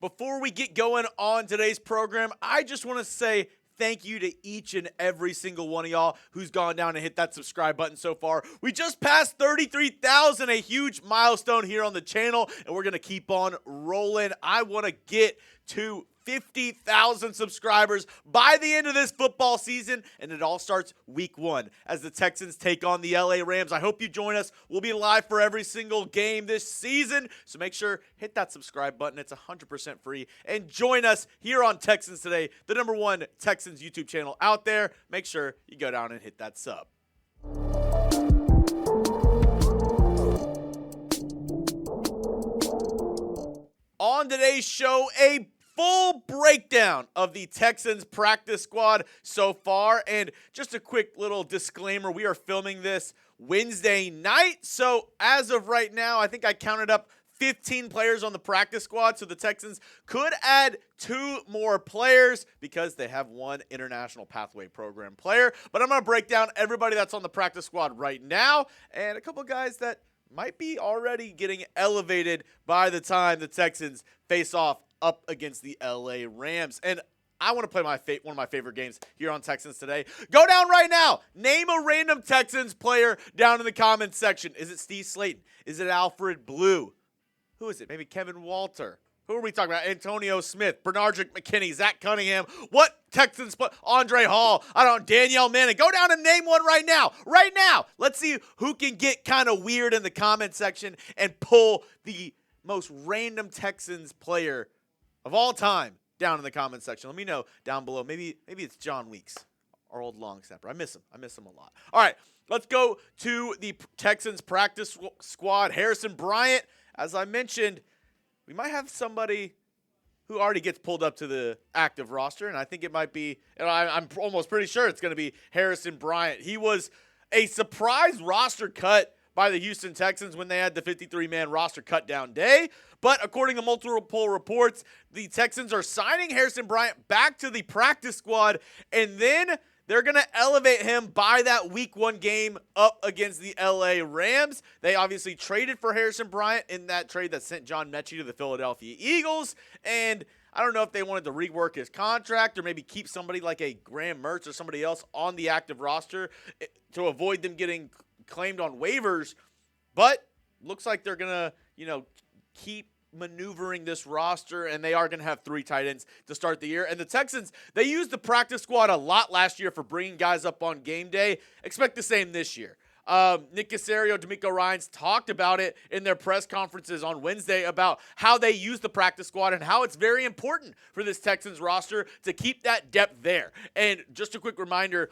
Before we get going on today's program, I just want to say thank you to each and every single one of y'all who's gone down and hit that subscribe button so far. We just passed 33,000, a huge milestone here on the channel, and we're going to keep on rolling. I want to get to 50,000 subscribers by the end of this football season, and it all starts week 1 as the Texans take on the LA Rams. I hope you join us. We'll be live for every single game this season, so make sure hit that subscribe button. It's 100% free, and join us here on Texans Today, the #1 Texans YouTube channel out there. Make sure you go down and hit that sub. On today's show, a full breakdown of the Texans practice squad so far. And just a quick little disclaimer, we are filming this Wednesday night. So as of right now, I think I counted up 15 players on the practice squad. So the Texans could add 2 more players because they have 1 international pathway program player. But I'm going to break down everybody that's on the practice squad right now and a couple guys that might be already getting elevated by the time the Texans face off up against the LA Rams. And I want to play one of my favorite games here on Texans Today. Go down right now. Name a random Texans player down in the comments section. Is it Steve Slayton? Is it Alfred Blue? Who is it? Maybe Kevin Walter. Who are we talking about? Antonio Smith, Bernardrick McKinney, Zach Cunningham. What Texans play? Andre Hall. I don't know, Danielle Manning. Go down and name one right now. Right now. Let's see who can get kind of weird in the comment section and pull the most random Texans player of all time down in the comment section. Let me know down below. Maybe it's John Weeks, our old long snapper. I miss him a lot. All right, let's go to the Texans practice squad. Harrison Bryant, as I mentioned, we might have somebody who already gets pulled up to the active roster, and I think it might be, and I'm almost pretty sure it's going to be Harrison Bryant. He was a surprise roster cut by the Houston Texans when they had the 53-man roster cut down day. But according to multiple reports, the Texans are signing Harrison Bryant back to the practice squad, and then they're going to elevate him by that week 1 game up against the LA Rams. They obviously traded for Harrison Bryant in that trade that sent John Mechie to the Philadelphia Eagles, and I don't know if they wanted to rework his contract or maybe keep somebody like a Graham Mertz or somebody else on the active roster to avoid them getting claimed on waivers, but looks like they're going to, keep maneuvering this roster, and they are going to have 3 tight ends to start the year. And the Texans, they used the practice squad a lot last year for bringing guys up on game day. Expect the same this year. Nick Caserio, DeMeco Ryans talked about it in their press conferences on Wednesday about how they use the practice squad and how it's very important for this Texans roster to keep that depth there. And just a quick reminder,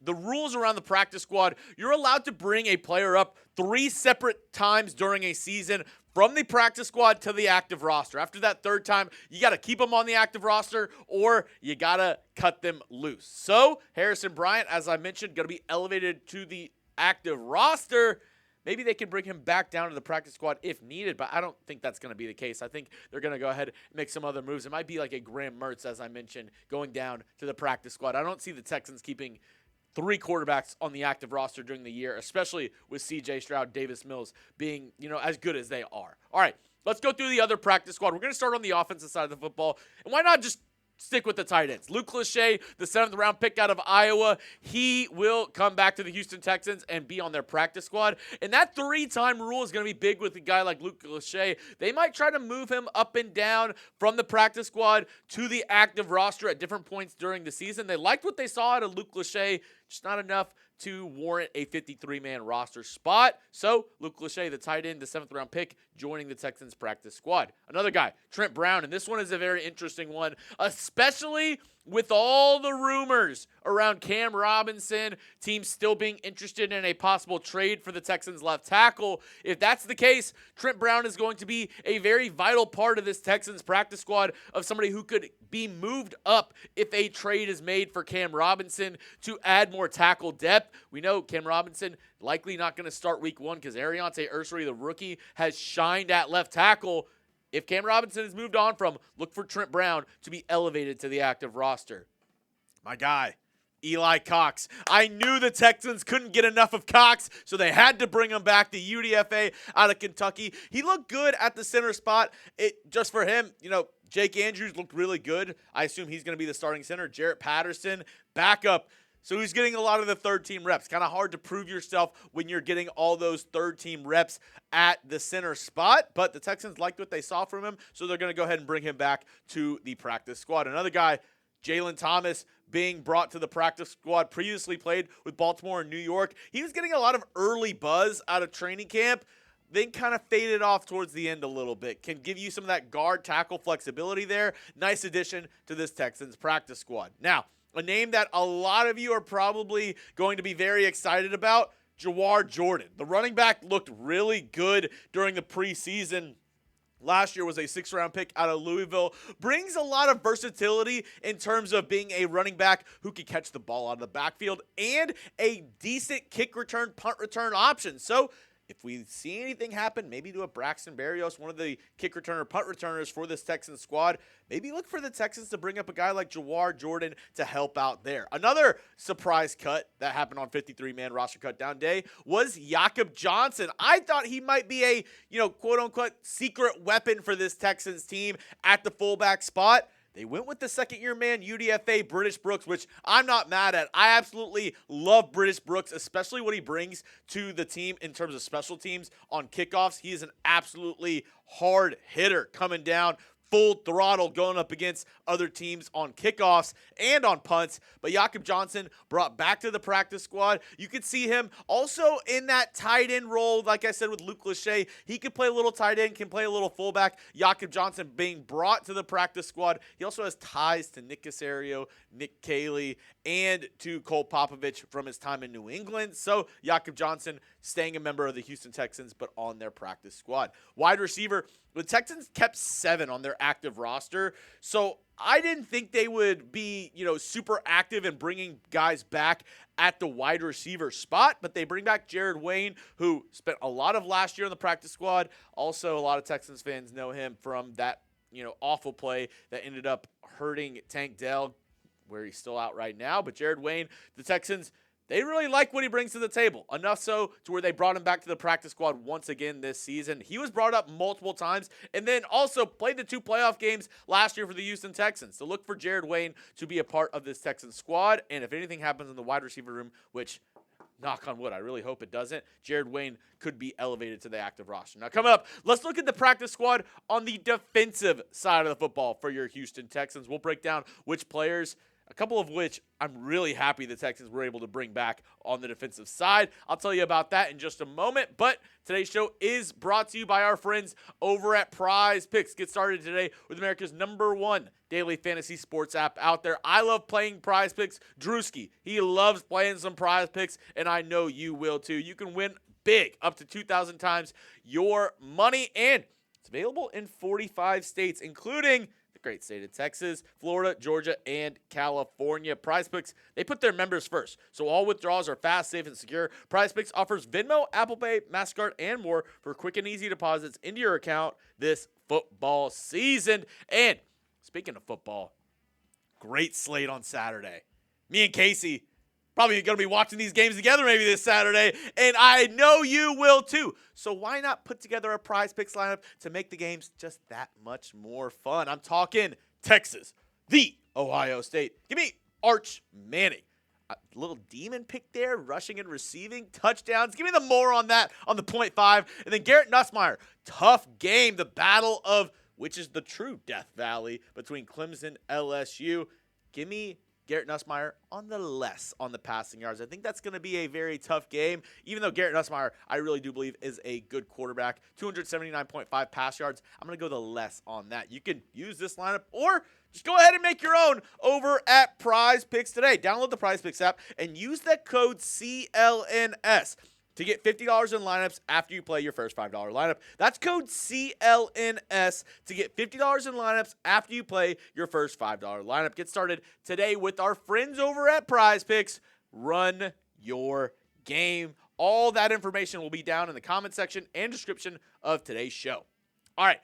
the rules around the practice squad, you're allowed to bring a player up 3 separate times during a season from the practice squad to the active roster. After that 3rd time, you got to keep them on the active roster or you got to cut them loose. So Harrison Bryant, as I mentioned, going to be elevated to the active roster. Maybe they can bring him back down to the practice squad if needed, but I don't think that's going to be the case. I think they're going to go ahead and make some other moves. It might be like a Graham Mertz, as I mentioned, going down to the practice squad. I don't see the Texans keeping 3 quarterbacks on the active roster during the year, especially with C.J. Stroud, Davis Mills being, as good as they are. All right, let's go through the other practice squad. We're going to start on the offensive side of the football. And why not just stick with the tight ends? Luke Lachey, the 7th-round pick out of Iowa, he will come back to the Houston Texans and be on their practice squad. And that 3-time rule is going to be big with a guy like Luke Lachey. They might try to move him up and down from the practice squad to the active roster at different points during the season. They liked what they saw out of Luke Lachey, just not enough to warrant a 53-man roster spot. So Luke Lachey, the tight end, the 7th-round pick, joining the Texans practice squad. Another guy, Trent Brown, and this one is a very interesting one, especially with all the rumors around Cam Robinson, teams still being interested in a possible trade for the Texans left tackle. If that's the case, Trent Brown is going to be a very vital part of this Texans practice squad of somebody who could be moved up if a trade is made for Cam Robinson to add more tackle depth. We know Cam Robinson likely not going to start week 1 because Ariante Ursary, the rookie, has shined at left tackle. If Cam Robinson is moved on from, look for Trent Brown to be elevated to the active roster. My guy, Eli Cox. I knew the Texans couldn't get enough of Cox, so they had to bring him back, the UDFA out of Kentucky. He looked good at the center spot. Just for him, Jake Andrews looked really good. I assume he's going to be the starting center. Jarrett Patterson, backup. So he's getting a lot of the third-team reps. Kind of hard to prove yourself when you're getting all those third-team reps at the center spot. But the Texans liked what they saw from him, so they're going to go ahead and bring him back to the practice squad. Another guy, Jaylon Thomas, being brought to the practice squad, previously played with Baltimore and New York. He was getting a lot of early buzz out of training camp, then kind of faded off towards the end a little bit. Can give you some of that guard tackle flexibility there. Nice addition to this Texans practice squad. Now, a name that a lot of you are probably going to be very excited about, Jawhar Jordan. The running back looked really good during the preseason. Last year was a 6th-round pick out of Louisville. Brings a lot of versatility in terms of being a running back who can catch the ball out of the backfield and a decent kick return, punt return option. So if we see anything happen, maybe to a Braxton Berrios, one of the kick returner, punt returners for this Texans squad, maybe look for the Texans to bring up a guy like Jawhar Jordan to help out there. Another surprise cut that happened on 53-man roster cut down day was Jakob Johnson. I thought he might be a, quote-unquote secret weapon for this Texans team at the fullback spot. They went with the second-year man, UDFA, British Brooks, which I'm not mad at. I absolutely love British Brooks, especially what he brings to the team in terms of special teams on kickoffs. He is an absolutely hard hitter coming down full throttle going up against other teams on kickoffs and on punts. But Jakob Johnson brought back to the practice squad. You could see him also in that tight end role, like I said, with Luke Lachey. He could play a little tight end, can play a little fullback. Jakob Johnson being brought to the practice squad. He also has ties to Nick Caserio, Nick Caley, and to Cole Popovich from his time in New England. So Jakob Johnson staying a member of the Houston Texans, but on their practice squad. Wide receiver, the Texans kept 7 on their active roster. So I didn't think they would be, super active in bringing guys back at the wide receiver spot, but they bring back Jared Wayne, who spent a lot of last year on the practice squad. Also, a lot of Texans fans know him from that, awful play that ended up hurting Tank Dell, where he's still out right now. But Jared Wayne, the Texans, they really like what he brings to the table, enough so to where they brought him back to the practice squad once again this season. He was brought up multiple times and then also played the 2 playoff games last year for the Houston Texans. So look for Jared Wayne to be a part of this Texans squad. And if anything happens in the wide receiver room, which, knock on wood, I really hope it doesn't, Jared Wayne could be elevated to the active roster. Now, coming up, let's look at the practice squad on the defensive side of the football for your Houston Texans. We'll break down which players, a couple of which I'm really happy the Texans were able to bring back on the defensive side. I'll tell you about that in just a moment, but today's show is brought to you by our friends over at Prize Picks. Get started today with America's #1 daily fantasy sports app out there. I love playing Prize Picks. Drewski, he loves playing some Prize Picks, and I know you will too. You can win big, up to 2,000 times your money, and it's available in 45 states, including great state of Texas, Florida, Georgia, and California. PrizePicks, they put their members first, so all withdrawals are fast, safe, and secure. PrizePicks offers Venmo, Apple Pay, MasterCard, and more for quick and easy deposits into your account this football season. And speaking of football, great slate on Saturday. Me and Casey probably going to be watching these games together maybe this Saturday, and I know you will too. So why not put together a Prize Picks lineup to make the games just that much more fun? I'm talking Texas, the Ohio State. Give me Arch Manning. A little demon pick there, rushing and receiving touchdowns. Give me the more on that on the 0.5. And then Garrett Nussmeier, tough game, the battle of which is the true Death Valley between Clemson, LSU. Give me Garrett Nussmeier on the less on the passing yards. I think that's going to be a very tough game, even though Garrett Nussmeier, I really do believe, is a good quarterback. 279.5 pass yards. I'm going to go the less on that. You can use this lineup or just go ahead and make your own over at Prize Picks today. Download the Prize Picks app and use that code CLNS to get $50 in lineups after you play your first $5 lineup. That's code CLNS to get $50 in lineups after you play your first $5 lineup. Get started today with our friends over at Prize Picks. Run your game. All that information will be down in the comment section and description of today's show. All right.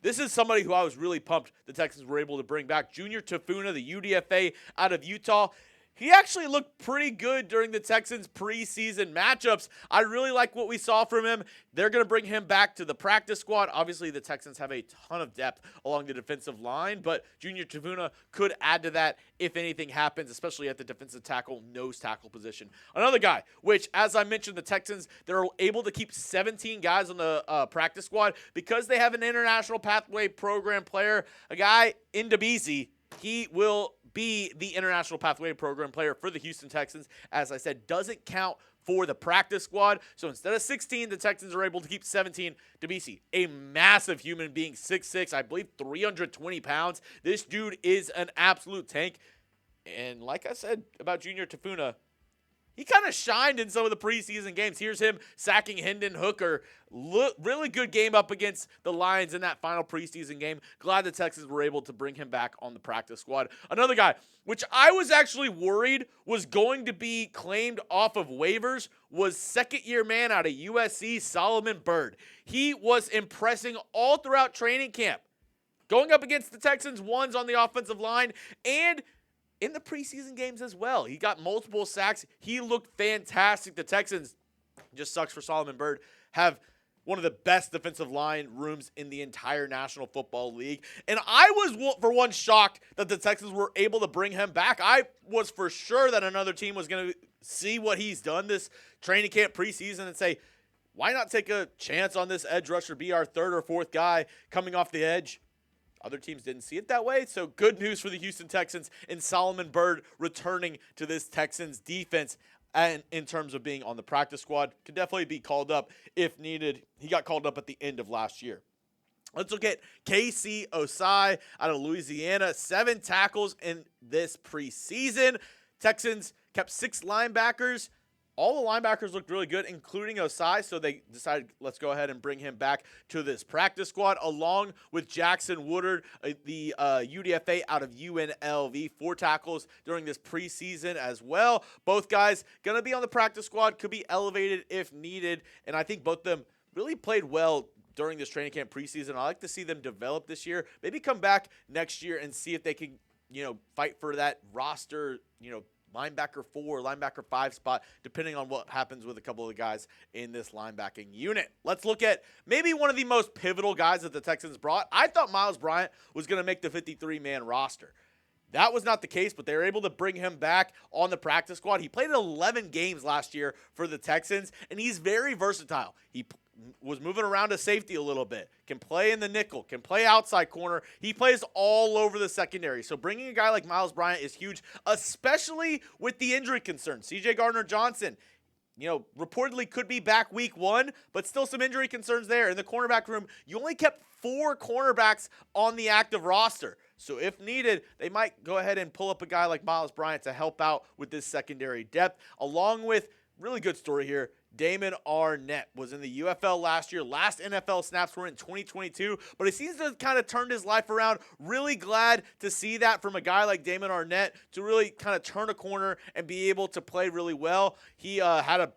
This is somebody who I was really pumped the Texans were able to bring back. Junior Tafuna, the UDFA out of Utah. he actually looked pretty good during the Texans preseason matchups. I really like what we saw from him. They're going to bring him back to the practice squad. Obviously, the Texans have a ton of depth along the defensive line, but Junior Tafuna could add to that if anything happens, especially at the defensive tackle, nose tackle position. Another guy, which, as I mentioned, the Texans, they're able to keep 17 guys on the practice squad because they have an international pathway program player, a guy, Ndubuisi. He will be the international pathway program player for the Houston Texans. As I said, doesn't count for the practice squad. So instead of 16, the Texans are able to keep 17. Ndubuisi, a massive human being, 6'6", I believe 320 pounds. This dude is an absolute tank. And like I said about Junior Tafuna, he kind of shined in some of the preseason games. Here's him sacking Hendon Hooker. Really good game up against the Lions in that final preseason game. Glad the Texans were able to bring him back on the practice squad. Another guy, which I was actually worried was going to be claimed off of waivers, was second-year man out of USC, Solomon Byrd. He was impressing all throughout training camp, going up against the Texans ones on the offensive line, and in the preseason games as well. He got multiple sacks. He looked fantastic. The Texans, just sucks for Solomon Byrd, have one of the best defensive line rooms in the entire National Football League. And I was, for one, shocked that the Texans were able to bring him back. I was for sure that another team was going to see what he's done this training camp preseason and say, why not take a chance on this edge rusher, be our third or fourth guy coming off the edge? Other teams didn't see it that way, so good news for the Houston Texans and Solomon Byrd returning to this Texans defense and in terms of being on the practice squad. Could definitely be called up if needed. He got called up at the end of last year. Let's look at KC Ossai out of Louisiana. 7 tackles in this preseason. Texans kept 6 linebackers. All the linebackers looked really good, including Ossai, so they decided, let's go ahead and bring him back to this practice squad, along with Jackson Woodard, the UDFA out of UNLV, 4 tackles during this preseason as well. Both guys going to be on the practice squad, could be elevated if needed, and I think both of them really played well during this training camp preseason. I like to see them develop this year, maybe come back next year and see if they can, fight for that roster, linebacker 4, linebacker 5 spot, depending on what happens with a couple of the guys in this linebacking unit. Let's look at maybe one of the most pivotal guys that the Texans brought. I thought Myles Bryant was going to make the 53-man roster. That was not the case, but they were able to bring him back on the practice squad. He played 11 games last year for the Texans, and he's very versatile. He was moving around to safety a little bit, can play in the nickel, can play outside corner. He plays all over the secondary. So bringing a guy like Myles Bryant is huge, especially with the injury concerns. C.J. Gardner-Johnson, reportedly could be back week 1, but still some injury concerns there. In the cornerback room, you only kept 4 cornerbacks on the active roster. So if needed, they might go ahead and pull up a guy like Myles Bryant to help out with this secondary depth, along with, really good story here, Damon Arnette was in the UFL last year. Last NFL snaps were in 2022, but he seems to have kind of turned his life around. Really glad to see that from a guy like Damon Arnette to really kind of turn a corner and be able to play really well. He had an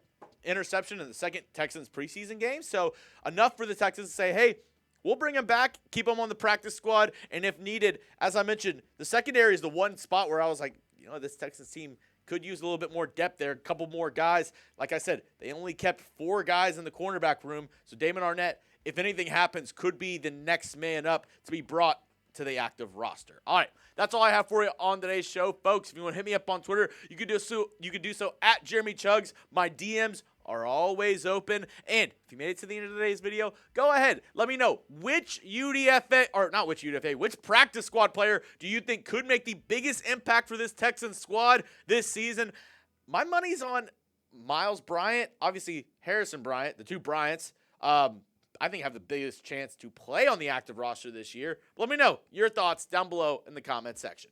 interception in the second Texans preseason game, so enough for the Texans to say, hey, we'll bring him back, keep him on the practice squad, and if needed, as I mentioned, the secondary is the one spot where I was like, this Texans team could use a little bit more depth there, a couple more guys. Like I said, they only kept 4 guys in the cornerback room. So Damon Arnette, if anything happens, could be the next man up to be brought to the active roster. All right, that's all I have for you on today's show, folks. If you want to hit me up on Twitter, you could do so at Jeremy Chuggs. My DMs are always open. And if you made it to the end of today's video, go ahead. Let me know which practice squad player do you think could make the biggest impact for this Texans squad this season? My money's on Myles Bryant, obviously Harrison Bryant, the 2 Bryants. I think have the biggest chance to play on the active roster this year. Let me know your thoughts down below in the comment section.